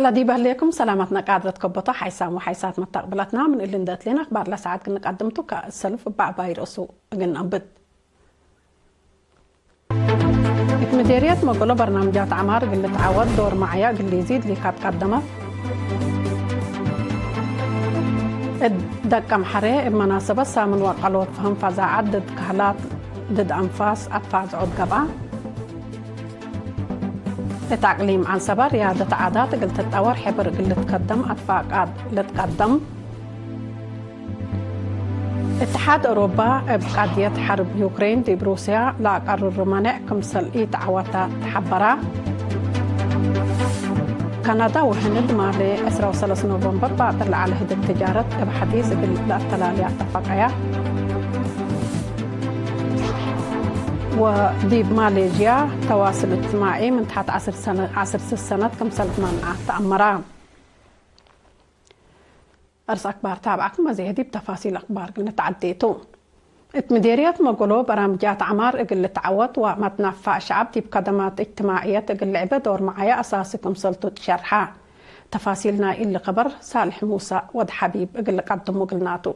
إن دي بهليكم سلامتنا قادرة كبطة حيسام وحيسات مستقبلتنا من اللي ندات لنا أخبار لساعات كنا قدمتو كالسلف بعباي رأسو قلنا بد مديرية مقولة برنامجات عمار قلت تعود دور معايا قل يزيد لي كات قدمت دقم حري بمناسبة سامن وقالوت فهم فزاعات ضد كهلات ضد أنفاس أطفاز عود قبعة التعليم عن سبا ريادة عادات قلت تطور حبر قلت تقدم أطفاق لتقدم اتحاد أوروبا بقضية حرب يوكرين دي بروسيا لا قرر رومانع كمسل إيت عواتا تحبرا كندا وهند مالي 13 نوفمبر باطل على هد التجارة بحديث بالتلالي اتفاقية ودي بماليزيا تواصل اجتماعي من تحت 10 سنة كمسل منع تأمرا أرس أخبار تابعكم مزيدي بتفاصيل أخبار قلنا تعديتون مديرية مقولو برامجات عمار قل تعود وما تنفع شعب تيب خدمات اجتماعية قل لعبة دور معايا أساسكم سلطة شرحة تفاصيلنا اللي خبر صالح موسى ود حبيب قل قدموا قلناتو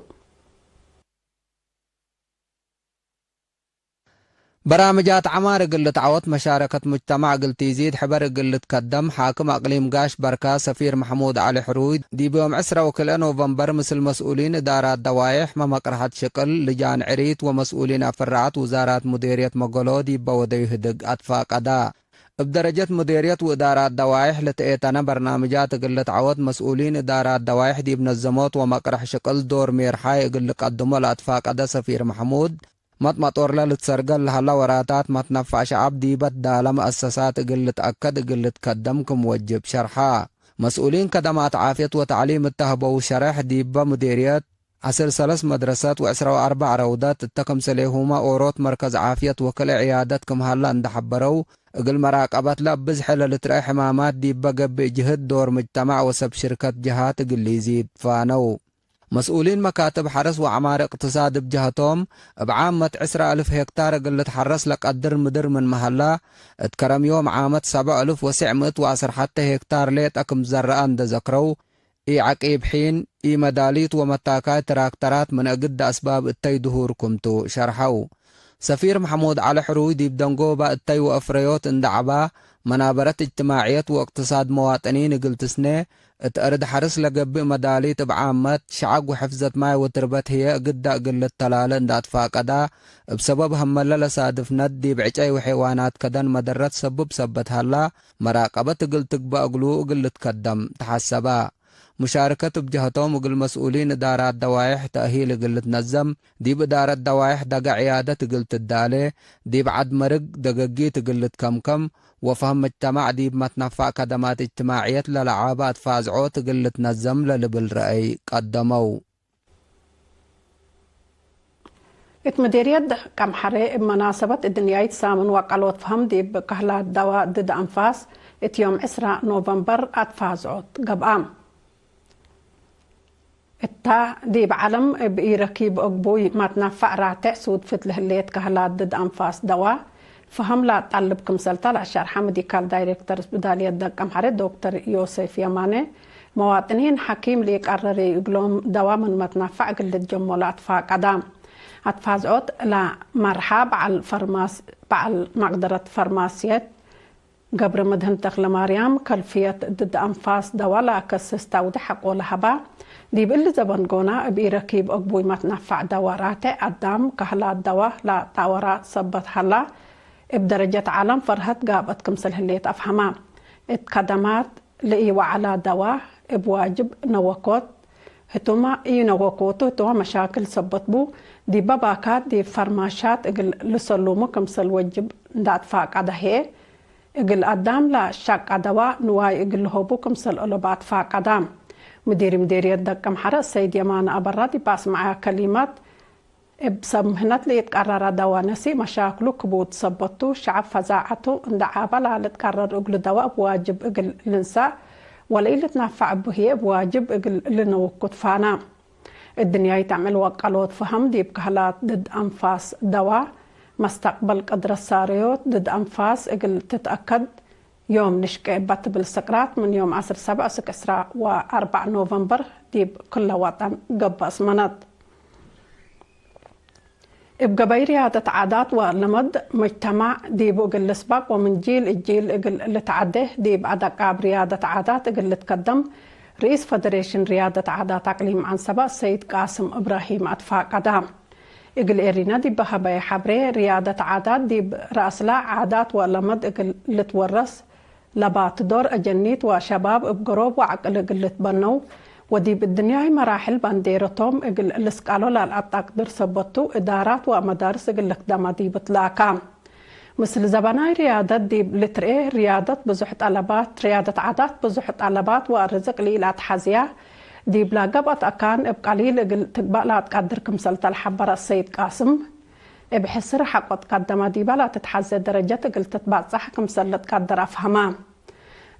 برامجات عمار قل تعوت مشاركة مجتمع قل تيزيد حبر قل تقدم حاكم أقليم قاش بركة سفير محمود علي حروي دي بيوم 10 وكل نوفمبر مثل مسؤولين إدارات دوايح ما مقرحة شكل لجان عريت ومسؤولين أفرعات وزارات مديرية مقولو دي بوديه دق أطفاق أداء بدرجة مديرية وإدارات دوايح لتأتنا برنامجات قل تعوت مسؤولين إدارات دوايح دي بنظموت ومقرح شكل دور ميرحاي قل قدموا لأطفاق أداء سفير محمود مطمطور لتسرقل هلا وراتات ما تنفع شعب دي بدال مؤسسات قل تأكد قل تقدمكم موجب شرحها مسؤولين كدمات عافية وتعليم التهبو وشرح ديبا مديريات 10 مدرسات و4 روضات التكم سليهما أوروت مركز عافية وكل عيادتكم هلا اندحبروا قل مراقبات لبز حلل ترأي حمامات ديبا قب جهد دور مجتمع وسب شركة جهات قل يزيد فانو مسؤولين مكاتب حرس وعمار اقتصاد بجهتهم بعامة 10,000 هكتار قلت حرس لك قدر مدر من محلة اتكرم يوم عامة 7,910 حتى هكتار ليت اكم زرقان دذكروا اي عقيب حين اي مداليت ومتاكات تراكترات من اقد اسباب التي دهور كمتو شرحوا سفير محمود علي حروي دي بدنقوبة التي وافريوت اندعبا منابرة اجتماعية واقتصاد مواطنين قلت سنة اتأرد حرس لقب مداليت بعامة شعق وحفظة ماي وتربت هي قد قلت تلالة اندات فاقدا بسبب هملا لسادف ندي بعجي وحيوانات كدن مدرت سبب سبت هلا مراقبة قلت بأقلو قلت كدم تحسبا مشاركة بجهتهم وقل مسؤولين إدارات دوايح تأهيل قلت نظم دي بإدارة دوايح دقا عيادة قلت الدالي دي بعد مرق دقاقيت قلت كم وفهم مجتمع دي بما تنفع خدمات اجتماعية للعابات فازعوت قلت نظم للبل رأي قدموا مديرية كم حري بمناسبة الدنيا سامن وقالوت فهم دي بكهلات دواء ضد أنفاس يوم 10 نوفمبر أتفازعوت قبام التا دي بعلم بإيركيب أقبوي ما تنفع راتع سود فتله الليت كهلات ضد أنفاس دواء فهم لا طلبكم سلطة الشرحة ميديكال دايركتور بدالية دقم حري دكتور يوسف يماني مواطنين حكيم لي قرر يقولون دواء من ما تنفع قلت جمولات فاقدام أتفازعوت لا مرحب على الفرماس على مقدرة فرماسيات قبر مدهن تخل مريم كلفية ضد أنفاس دواء لا كسستودي حق ولهبا دي باللي زبن قونا بيركيب أقبوي ما تنفع دوارات قدام كهلا دواء لا تاورات صبت هلا بدرجة عالم فرهت قابت كمسل هليت أفهما اتقدمات لإي وعلى دواء بواجب نوكوت هتوما إي نوكوتو هتوما مشاكل صبت بو دي باباكات دي فرماشات لسلومو كمسل وجب دات فاق عده اقل قدام لا شاق دواء نواي اقل هوبو كمسل ألوبات فاق قدام مديرية دقم حرس سيد يمان أبرادي باس معها كلمات بسمهنت لي يتقرر دواء نسي مشاكله كبوت صبتو شعب فزاعته اندعابا لا لتقرر اقل دواء بواجب اقل لنساء ولا إلا تنفع بهي بواجب اقل لنوكت فانا الدنيا يتعمل وقالوت فهم دي بكهلات ضد أنفاس دواء مستقبل قدر الساريوت ضد أنفاس اقل تتأكد يوم نشكي بات بالسقرات من يوم 17 سكسرة و4 نوفمبر ديب كل وطن قباس منط بقبي ريادة عادات ولمد مجتمع ديب قل السباق ومن جيل الجيل اللي تعده ديب عدق ريادة عادات اللي تقدم رئيس فدريشن ريادة عادات أقليم عن سبا السيد قاسم إبراهيم أطفاء قدام إقل إيرينا دي بهباي حبري ريادة عادات دي رأسلا عادات ولمد إقل تورس لبات دور أجنيت وشباب بقروب وعقل إقل تبنو ودي بالدنيا مراحل بانديرتهم إقل الاسقالو للأطاقدر سبطو إدارات ومدارس إقل لقدام دي بطلاقام مثل زباناي ريادة دي لترئي ريادة بزح طلبات ريادة عادات بزح طلبات والرزق ليلات حزية دي بلا قبط أكان بقليل تقبأ تقدر كمسلت الحبر السيد قاسم بحسر حقت قدما دي بلا تتحزي درجة قلت تتبع صح كمسل تقدر أفهمها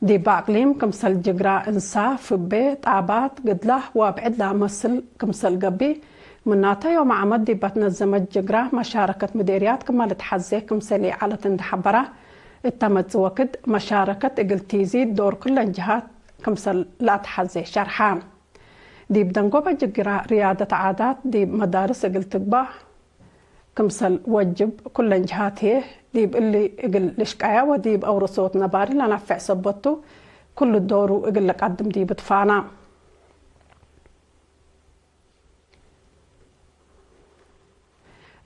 دي باقليم كمسل جقرا إنصاف بيت عبات قدله وابعد لا مسل كمسل قبي مناتا يوم عمد دي بتنظمت جقرا مشاركة مديريات كما لتحزي كمسلي على تندحبرة التمت وقت مشاركة قلتيزي دور كل الجهات كمسل لا تحزي شرحان دي بدنقوبة جقرا ريادة عادات دي مدارس قلتقبا كمسل وجب كل الجهات هي دي اللي اقل لشقايا ودي بأور صوت نباري لنفع سبطو كل الدور اقل قدم دي بتفانا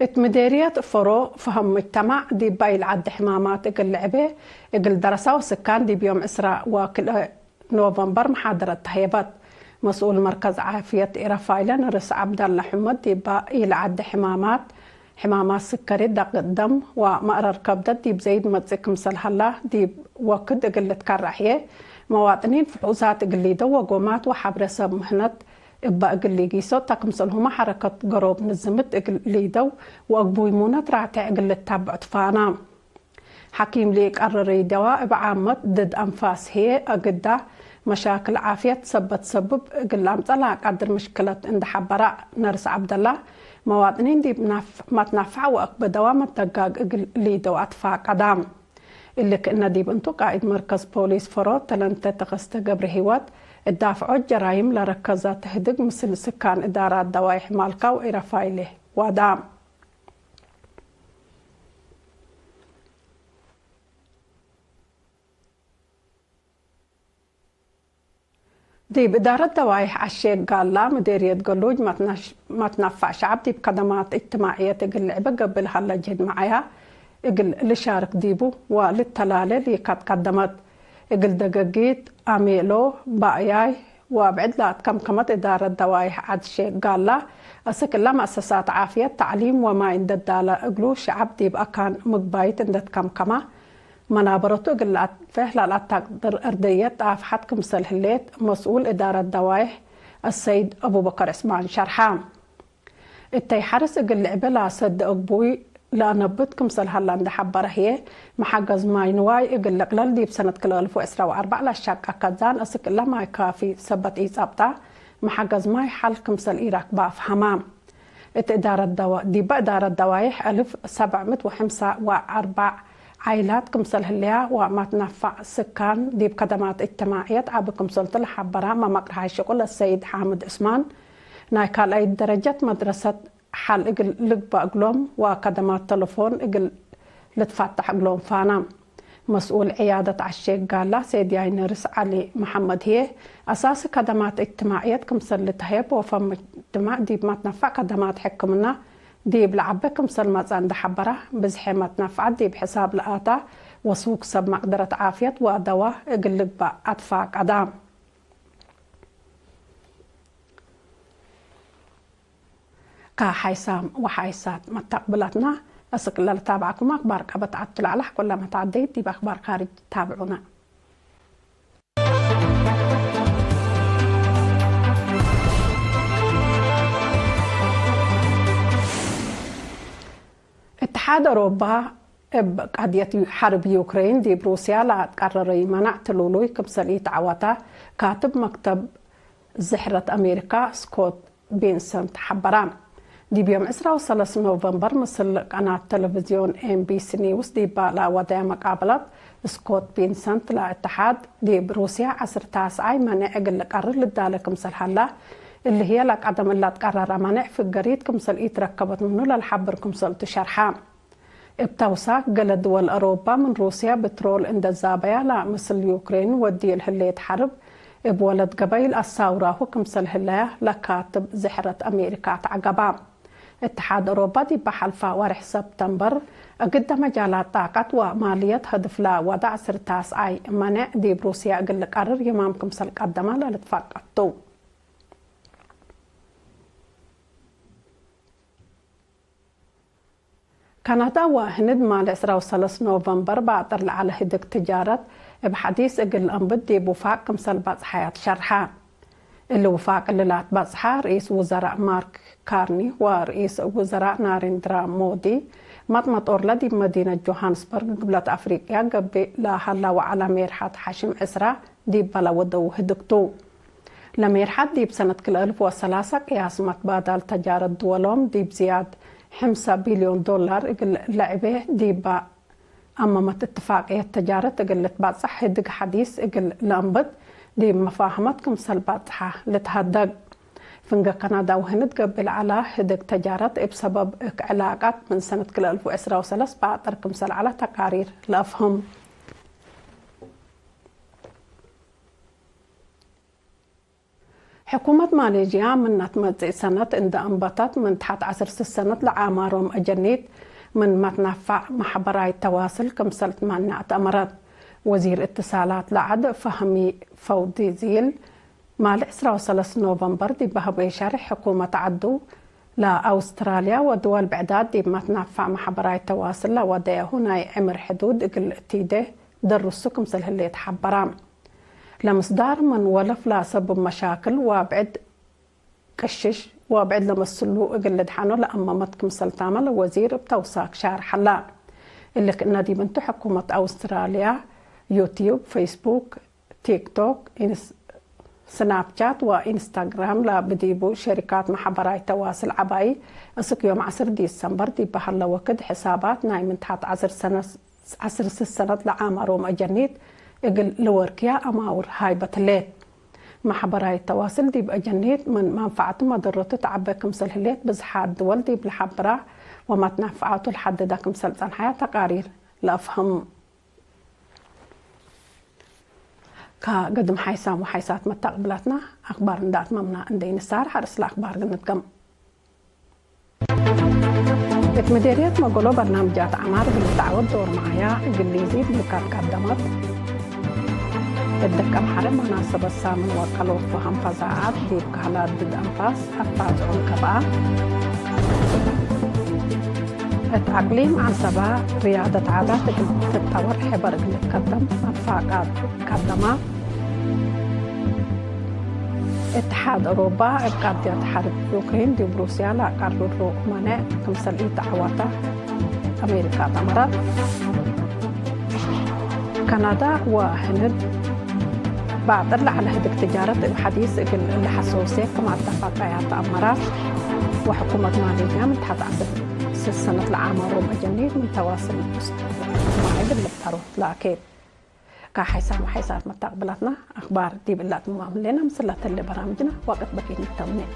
اتمديريات فرو فهم مجتمع دي باي العد حمامات اقل لعبه اقل درسة وسكان دي بيوم اسراء وكل نوفمبر محاضرة تهيبات مسؤول مركز عافية إرافايلن رس عبد الله حمد دي باي العد حمامات سكري دق الدم ومقرر كبدة دي بزيد متزك مسلحة دي وكد اقل تكرحيه مواطنين فحوزات اقل دو وقومات وحبرسة مهنة إبا إقلي جيسو تقمصلهما حركة قروب نزمت إقلي دو وأقبوي مونت رعتي إقلي تابع تفانا حكيم ليك قرري دواء بعامت ضد أنفاس هي أقدا مشاكل عافية تسبب إقلي أمطلع قدر مشكلة عند حبراء نرس عبد الله مواطنين دي ما تنفع وأقبى دوام التقاق إقلي دو أطفاء قدام اللي كأنه دي بنتو قائد مركز بوليس فرو تلنت تغست قبر هيوات الدافع الجرائم لركزات تهدق مثل سكان إدارات دوايح مالكا وإرافايله ودام دي بإدارة دوايح عالشيك قال لا مديرية قلوج ما تنفع شعب دي بقدمات اجتماعية تقل لعبة قبل هلا جهد معايا اقل اللي شارك ديبو وللتلالة اللي قد قدمت اقل دقاقيت أميلو باياي وبعد لا كمت إدارة دوايح عاد شيء قال لا أسكن لا مؤسسات عافية تعليم وما عند الدالة اقلو شعب ديب أكان مقبايت عند كما منابرته قل فهلا لا تقدر أردية أفحد كمسل هليت مسؤول إدارة دوايح السيد أبو بكر اسمان شرحان التي حرس قل لعبة لا صد أبوي لا نبت كمسل هلا عند حبره هي محجز ماي نواي يقول لك للدي بسنة كل 2004 لا شك أكدان أسك الله ما يكافي سبت إيصابته محجز ماي حل كمسل إيراك باف حمام إدارة دوا دي بإدارة دوايح 1704 عائلات كمسل هليا وما تنفع سكان دي بقدمات اجتماعية عبر كمسل الحبرة ما مقرها شغل السيد حامد عثمان نايكال أي درجة مدرسة حال إقل لقبا أقلوم وقدمات تلفون إقل لتفتح أقلوم فانا مسؤول عيادة عالشيك قال له سيد ياينرس علي محمد هي أساس قدمات اجتماعية كمسل لتهيب وفم اجتماع ديب ما تنفع قدمات حكمنا ديب لعبة كمسل ما عند حبره بزحي ما تنفع ديب حساب لآتا وسوق سب مقدرة عافية ودواء إقل لقبا أدفع قدام كحيسام وحيسات مستقبلاتنا أسك الله تابعكم أخبار كبت عدت على كل ما تعديت دي بأخبار خارج تابعونا اتحاد أوروبا قضية حرب يوكرين دي بروسيا لا تقرر منع تلولوي كمسلية عواتا كاتب مكتب زحرة أمريكا سكوت بينسنت حبران دي بيوم 23 نوفمبر مثل قناة تلفزيون MBC نيوز دي بالا ودايا مقابلات سكوت بينسنت لاتحاد دي بروسيا 19 منع قل قرر لدالك مسل حلا اللي هي لك عدم الله تقرر منع في الجريد كمسل يتركبت منه للحبر كمسل تشرحها بتوساق قل دول أوروبا من روسيا بترول عند الزابية لا مثل يوكرين ودي الهلية حرب بولد قبيل الثورة وكمسل هلاية لكاتب زحرة أمريكا تعقبا اتحاد أوروبا دي بحلفة ورح سبتمبر قد مجالات طاقة ومالية هدف لا وضع سرتاس اي منع دي بروسيا قل قرر يمامكم سل قدما للتفاقتو كندا وهند مال 23 نوفمبر بعطر على هدك تجارة بحديث اقل انبد دي بوفاق كمسل باز حياة شرحة اللي وفاق اللي لا تبصحها رئيس وزراء مارك كارني ورئيس وزراء ناريندرا مودي مطمط أورلدي بمدينة جوهانسبرغ قبلة أفريقيا قبل لا هلا وعلى ميرحات حاشم إسرا دي بلا ودو هدكتو لميرحات دي بسنة كل 2003 قياس متبادل تجارة دولهم دي بزياد 5 بليون دولار لعبه دي با أما مت اتفاقية تجارة قلت بعد صح هدق حديث قل لأنبد دي مفاهمتكم سلباتها لتهدق فنجا كندا وهند قبل على هدق تجارة بسبب علاقات من سنة كل 2013 بعد تركم سل على تقارير لأفهم حكومة ماليزيا من نتمت سنة عند أنبطت من تحت 10 سنة لعامارهم أجنيت من متنفع محبراي التواصل كمسل معنى أمرت وزير اتصالات لعد فهمي فوديزيل مال 23 نوفمبر دي بهب شرح حكومة عدو لأستراليا ودول بعداد دي متنفع محبراي التواصل لوديه هنا عمر حدود اقل تيده درسو كمسل اللي يتحبرام لمصدار من ولف لا سبب مشاكل وابعد كشش وابعد لمسلو اقل دحانو لأما متكم سلطامة وزير بتوساك شهر حلا اللي كنا دي بنتو حكومة أستراليا يوتيوب فيسبوك تيك توك سناب شات وإنستغرام لا بديبو شركات محبراي تواصل عباي أسك يوم 10 ديسمبر دي بحلا وكد حسابات ناي من تحت 10 سنة لعامروم أجنيد اقل لوركيا أماور هاي بتليت محبراي التواصل دي بأجنيد من منفعة مضرته تعبى كمسل هليت بزحاد دول دي بالحبرة وما تنفعاته لحد دا كمسل حياة تقارير لأفهم كقدم حيسام وحيسات متقبلتنا أخبار ندات ممنا عندي نسار حرس الأخبار قنتكم مديرية مقولو برنامجات عمار بالتعود دور معايا إنجليزي بمكان قدمت الدكام حرم مناسبة السامن وقلو فهم فزاعات ديب كهلات ضد أنفاس أفاز عنكبا التعقليم عن سبا ريادة عادات تتطور حبر قلت أفاقات قدمات اتحاد أوروبا قد حرب يوكرين دي بروسيا لا قرروا منع كمسل تعواتا أمريكا تمرت كندا وهند بعد على هدك تجارة الحديث اللي حسوسي كما اتفاقيات أمرات وحكومة ماليزيا من تحت 10 سنة العامر ومجنين من تواصل معي بالبتروت لكن كحيسان وحيسات متقبلتنا أخبار دي بالله مماملنا مسلات اللي برامجنا وقت بكين التومين